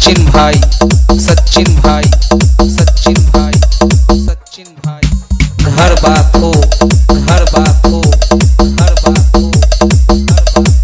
सचिन भाई, सचिन भाई, सचिन भाई, सचिन भाई। घर बात हो, घर बात हो, घर बात हो, घर बात हो।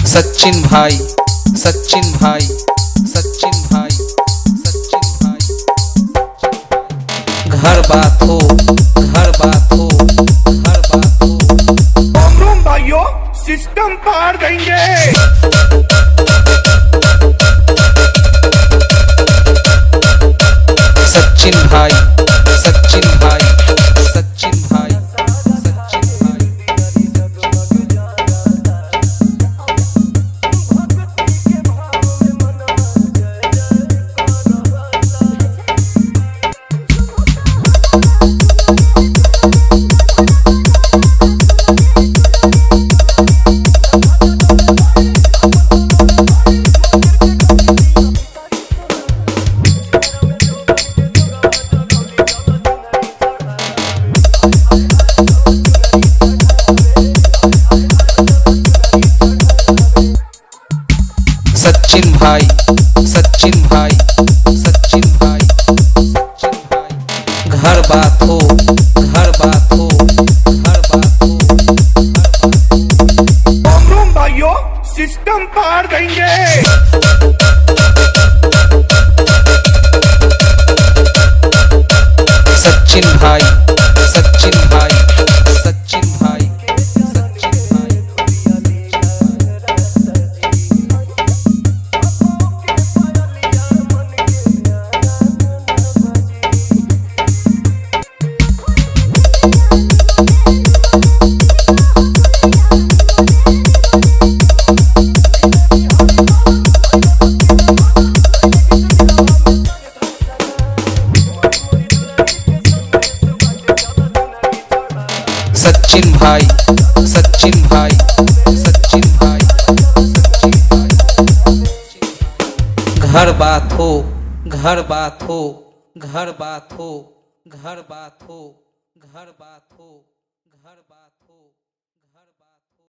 सचिन भाई, सचिन भाई, सचिन भाई, सचिन भाई। घर बात हो, घर बात हो, घर बात हो। रोम भाइयों सिस्टम पार देंगे। सचिन भाई, सचिन भाई, सचिन भाई, सचिन भाई। सचिन भाई, सचिन भाई, सचिन भाई, सचिन भाई। घर बात हो, घर बात हो, घर बात हो, घर बात हो। रोम भाइयों सिस्टम पार देंगे। सचिन भाई, सचिन भाई, सचिन भाई, सचिन भाई। सचिन भाई, सचिन भाई, सचिन भाई, सचिन भाई। घर बात हो, घर बात हो, घर बात हो, घर बात हो, घर बात हो।